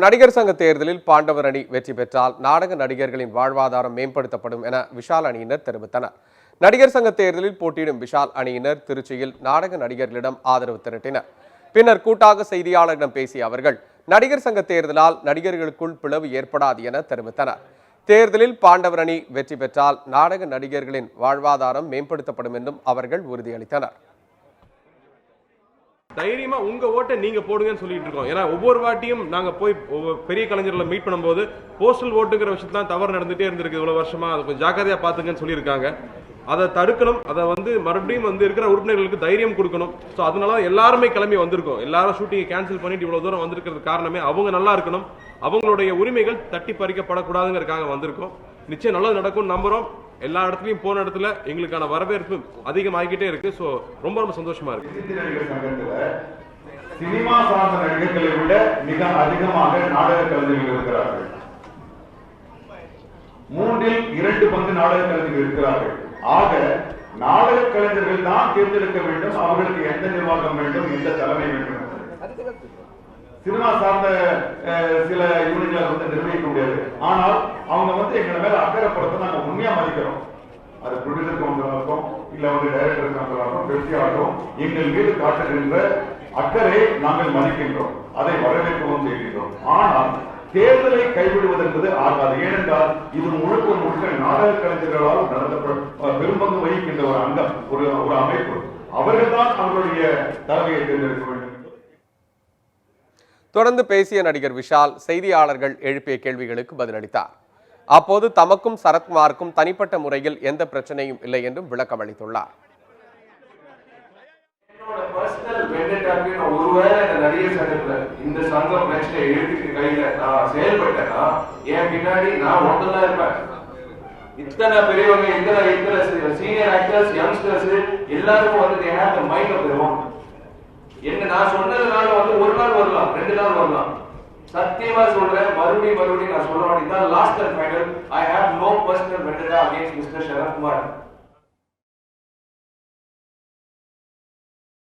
நடிகர் சங்க தேர்தலில் பாண்டவர் அணி வெற்றி பெற்றால் நாடக நடிகர்களின் வாழ்வாதாரம் மேம்படுத்தப்படும் என விஷால் அணியினர் தெரிவித்தனர். நடிகர் சங்க தேர்தலில் போட்டியிடும் விஷால் அணியினர் திருச்சியில் நாடக நடிகர்களிடம் ஆதரவு திரட்டினர். பின்னர் கூட்டாக செய்தியாளர்களிடம் பேசிய அவர்கள் நடிகர் சங்க தேர்தலால் நடிகர்களுக்குள் பிளவு ஏற்படாது என தெரிவித்தனர். தேர்தலில் பாண்டவர் அணி வெற்றி பெற்றால் நாடக நடிகர்களின் வாழ்வாதாரம் மேம்படுத்தப்படும் என்றும் அவர்கள் உறுதியளித்தனர். தைரியமா உங்க ஓட்டை நீங்க போடுங்கன்னு சொல்லிட்டு இருக்கோம். ஏன்னா ஒவ்வொரு வாட்டியும் நாங்க போய் பெரிய கலைஞர்களை மீட் பண்ணும்போது போஸ்டல் ஓட்டுங்கிற விஷயத்துல தவறு நடந்துட்டே இருந்திருக்கு. இவ்வளவு வருஷமா அதை கொஞ்சம் ஜாக்கிரதையா பாத்துங்கன்னு சொல்லியிருக்காங்க. அதை தடுக்கணும். அதை மறுபடியும் இருக்கிற உறுப்பினர்களுக்கு தைரியம் கொடுக்கணும். ஸோ அதனால எல்லாருமே கிளம்பி வந்திருக்கோம். எல்லாரும் ஷூட்டிங்கை கேன்சல் பண்ணிட்டு இவ்வளவு தூரம் வந்திருக்கிறது காரணமே அவங்க நல்லா இருக்கணும், அவங்களுடைய உரிமைகள் தட்டி பறிக்கப்படக்கூடாதுங்கிறதுக்காக வந்திருக்கோம். நிச்சயம் நல்லது நடக்கும் நம்புறோம். எல்லா இடத்துலயும் போன இடத்துல எங்களுக்கான வரவேற்பு அதிகமாகிக்கிட்டே இருக்கு. ஸோ ரொம்ப ரொம்ப சந்தோஷமா இருக்கு. சினிமா சார்ந்த நடிகர்களை விட மிக அதிகமாக நாடக கலைஞர்கள் இருக்கிறார்கள். 2/3 பங்கு நாடக கலைஞர்கள் இருக்கிறார்கள். ஆக நாடக கலைஞர்கள் தான் தேர்ந்தெடுக்க வேண்டும் அவர்களுக்கு எந்த நிர்வாகம் வேண்டும், எந்த தலைமை வேண்டும். சினிமா சார்ந்த சில யூனிட்களை நிர்வகிக்க முடியாது. ஆனால் அவங்க எங்களை மேல அக்கறைப்படுத்த நாங்க உண்மையா மதிக்கிறோம். அது ப்ரொடியூசர் கவுன்சிலருக்கும் இல்ல டைரக்டர் கவுன்சிலருக்கும் வெற்றியாகவும் எங்கள் மீது காட்டுகின்ற அக்கறை நாங்கள் மதிக்கின்றோம், அதை வரவேற்கவும் செய்கின்றோம். ஆனால் தேர்தலை கைவிடுவது என்பது ஆகாது. ஏனென்றால் இது முழுக்க நாடக கலைஞர்களால் நடத்தப்பட்ட பெரும்பங்கு வகிக்கின்ற ஒரு அங்கம், ஒரு அமைப்பு. அவர்கள் தான் அவர்களுடைய தலைமையை தேர்ந்தெடுக்க வேண்டும். தொடர்ந்து பேசிய நடிகர் விஷால் செய்தியாளர்கள் எழுப்பிய கேள்விகளுக்கு பதிலளித்தார். அப்போது தமக்கும் சரத்குமாருக்கும் தனிப்பட்ட முறையில் எந்த பிரச்சனையும் இல்லை என்றும் விளக்கம் அளித்துள்ளார். ஒருவேளை இந்த நடிகர் சங்கத்துல இந்த சங்கம் பிரச்சனை எழுத்துக்கு கையில நான் செயல்பட்டேன்னா என் பின்னாடி நான் ஒன்றுதான் இருப்பேன். இத்தனை பெரியவங்க, இத்தனை சீனியர் ஆக்டர்ஸ், யங்ஸ்டர்ஸ் எல்லாருக்கும் மைண்ட் ஆஃப் தேர் ஓன். என்ன நான் சொன்னதுனால ஒரு நாள் வரலாம், 2 நாள் வரலாம். சத்தியமா சொல்றேன், மறுபடியும் நான் சொல்ல வேண்டியது last and final. I have no personal vendetta against mister Sarathkumar.